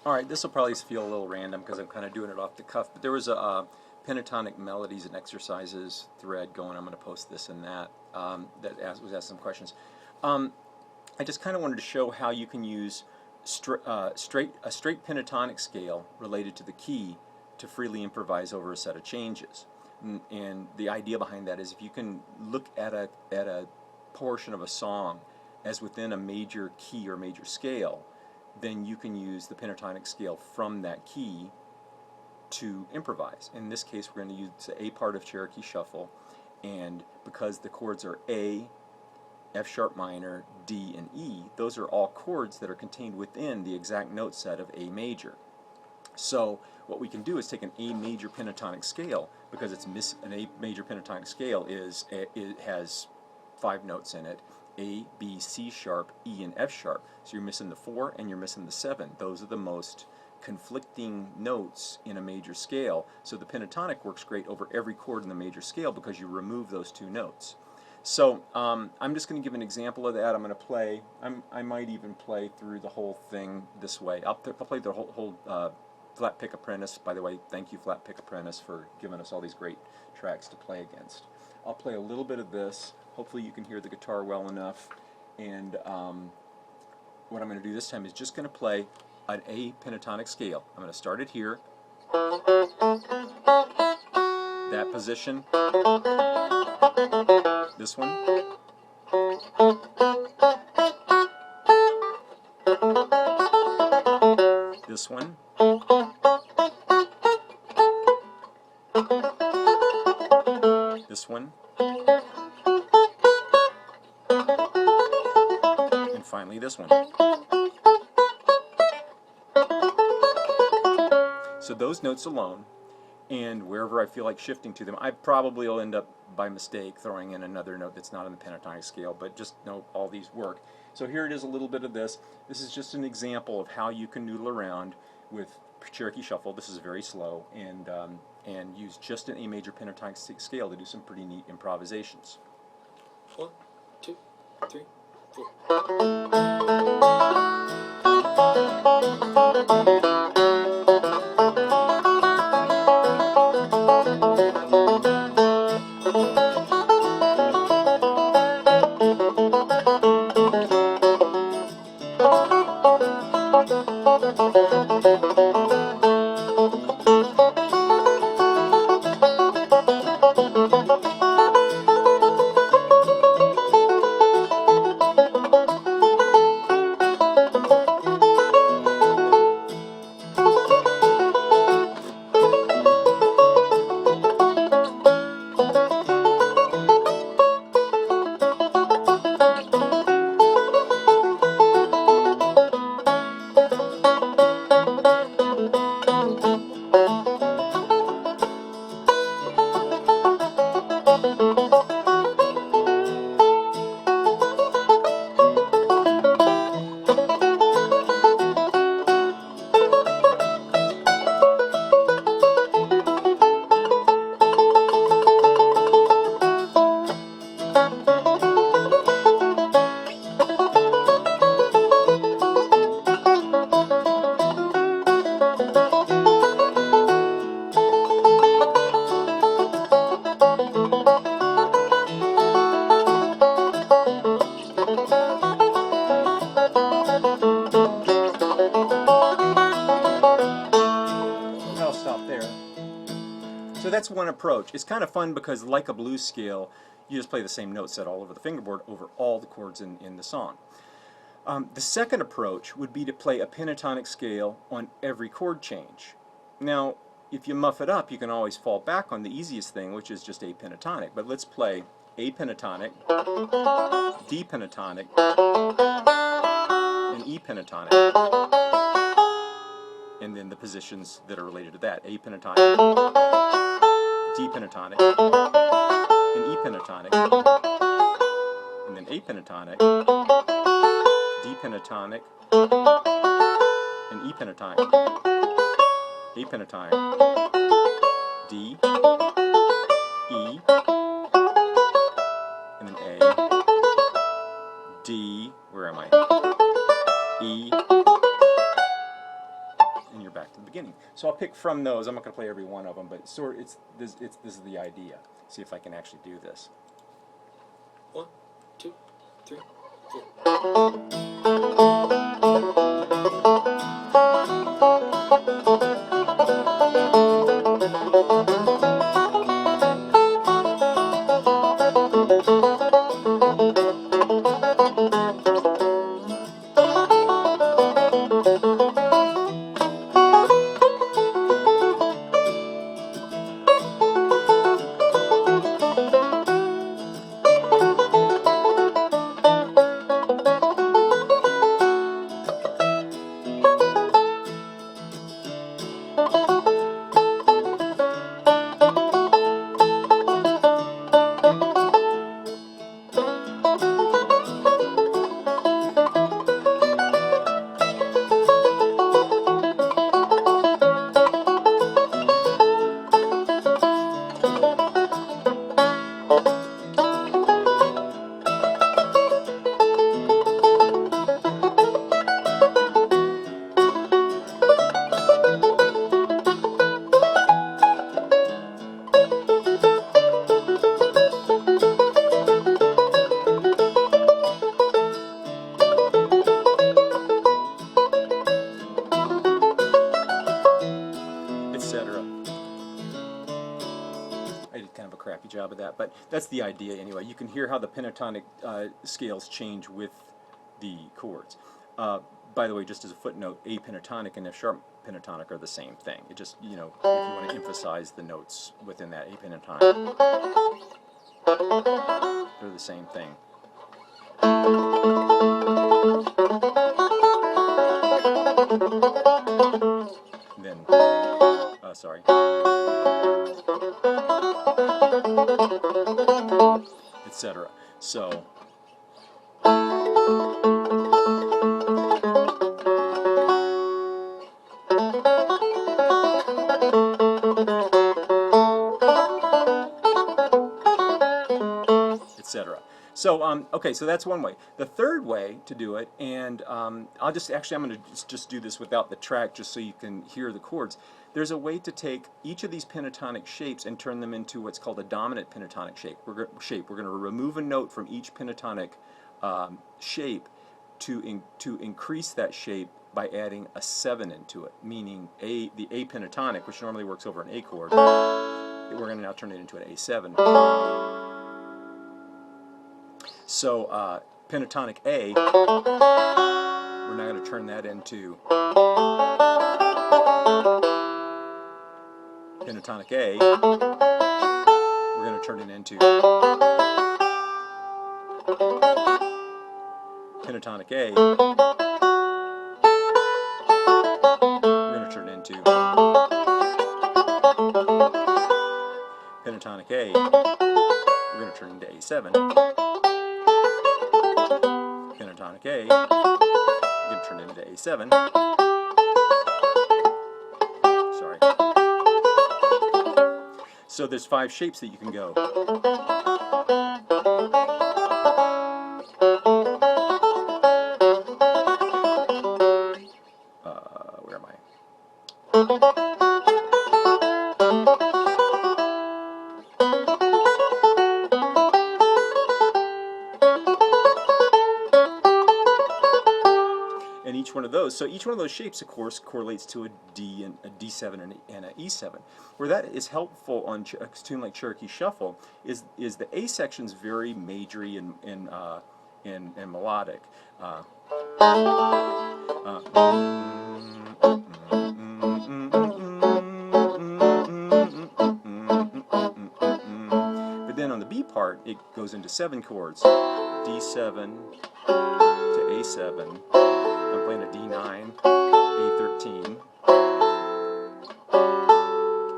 Alright, this will probably feel a little random because I'm kind of doing it off the cuff, but there was a pentatonic melodies and exercises thread going. I'm going to post this and that was asked some questions. I just kind of wanted to show how you can use a straight pentatonic scale related to the key to freely improvise over a set of changes. And the idea behind that is if you can look at a portion of a song as within a major key or major scale, then you can use the pentatonic scale from that key to improvise. In this case, we're going to use the A part of Cherokee Shuffle, and because the chords are A, F sharp minor, D, and E, those are all chords that are contained within the exact note set of A major. So what we can do is take an A major pentatonic scale, because an A major pentatonic scale it has 5 notes in it: A, B, C sharp, E, and F sharp. So you're missing the 4 and you're missing the 7. Those are the most conflicting notes in a major scale. So the pentatonic works great over every chord in the major scale because you remove those 2 notes. So I'm just going to give an example of that. I'm going to play. I might even play through the whole thing this way. I'll play the whole Flat Pick Apprentice. By the way, thank you, Flat Pick Apprentice, for giving us all these great tracks to play against. I'll play a little bit of this. Hopefully you can hear the guitar well enough. And what I'm going to do this time is just going to play an A pentatonic scale. I'm going to start it here. That position. This one. This one. This one. And finally this one. So those notes alone, and wherever I feel like shifting to them, I probably will end up by mistake throwing in another note that's not on the pentatonic scale, but just know all these work. So here it is, a little bit of this. This is just an example of how you can noodle around with Cherokee Shuffle. This is very slow, and use just an A major pentatonic scale to do some pretty neat improvisations. 1, 2, 3, 4. So that's one approach. It's kind of fun because, like a blues scale, you just play the same note set all over the fingerboard over all the chords in the song. The second approach would be to play a pentatonic scale on every chord change. Now, if you muff it up, you can always fall back on the easiest thing, which is just A pentatonic. But let's play A pentatonic, D pentatonic, and E pentatonic. And then the positions that are related to that: A pentatonic, D pentatonic, and E pentatonic, and then A pentatonic, D pentatonic, and E pentatonic, A pentatonic, D, E, and then A, D, where am I? E, beginning. So I'll pick from those. I'm not going to play every one of them, but this is the idea. See if I can actually do this. 1, 2, 3, etc. I did kind of a crappy job of that, but that's the idea anyway. You can hear how the pentatonic scales change with the chords. By the way, just as a footnote, A pentatonic and F sharp pentatonic are the same thing. It just, you know, if you want to emphasize the notes within that A pentatonic, they're the same thing. And then, sorry. Etc. So, etc. So, okay, so that's one way. The third way to do it, and I'll just, actually I'm going to just do this without the track just so you can hear the chords. There's a way to take each of these pentatonic shapes and turn them into what's called a dominant pentatonic shape. We're going to remove a note from each pentatonic shape to increase that shape by adding a 7 into it, meaning the A pentatonic, which normally works over an A chord, we're going to now turn it into an A7. So pentatonic A, we're now going to turn that into pentatonic A. We're going to turn it into pentatonic A. We're going to turn it into pentatonic A. We're going to turn it into A7. Pentatonic A. We're going to turn it into A7. Sorry. So there's 5 shapes that you can go. Where am I? And each one of those, so each one of those shapes, of course, correlates to a D and a D7 and an E7. Where that is helpful on a tune like Cherokee Shuffle is the A section's very majory and melodic. But then on the B part, it goes into 7 chords, D7 to A7. I'm playing a D9, A13,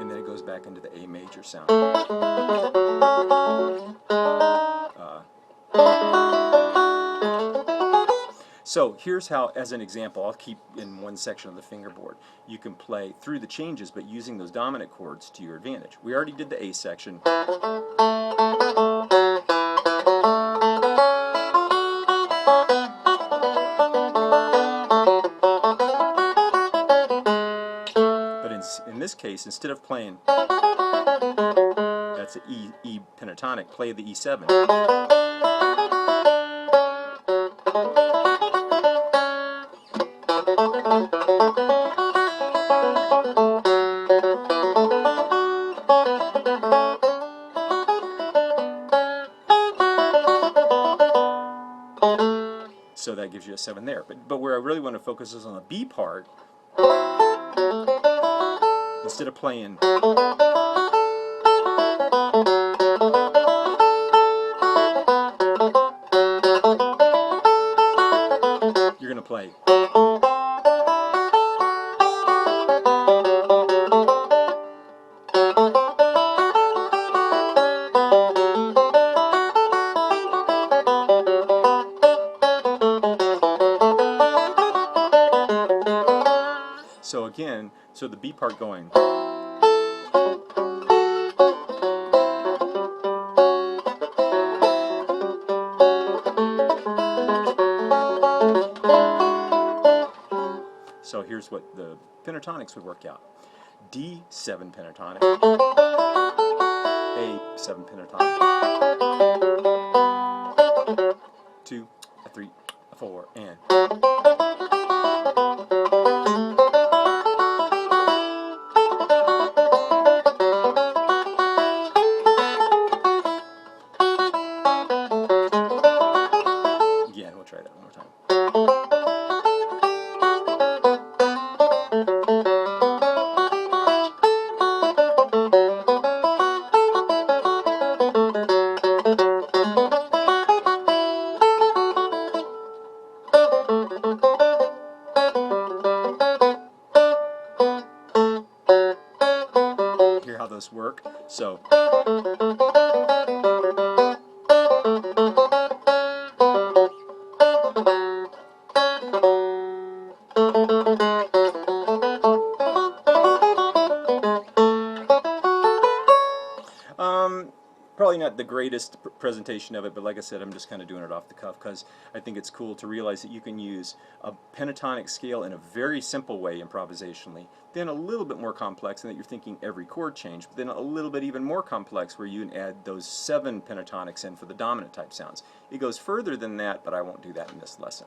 and then it goes back into the A major sound. So here's how, as an example, I'll keep in one section of the fingerboard. You can play through the changes, but using those dominant chords to your advantage. We already did the A section. in this case, instead of playing, that's an E pentatonic, play the E7. So that gives you a 7 there. But where I really want to focus is on the B part. Instead of playing, you're going to play. So again, so the B part going. So here's what the pentatonics would work out. D7 pentatonic, A7 pentatonic, 2, a 3, a 4, and again, we'll try that one more time. Hear how those work? So probably not the greatest presentation of it, but like I said, I'm just kind of doing it off the cuff because I think it's cool to realize that you can use a pentatonic scale in a very simple way improvisationally, then a little bit more complex, and that you're thinking every chord change, but then a little bit even more complex where you can add those 7 pentatonics in for the dominant type sounds. It goes further than that, but I won't do that in this lesson.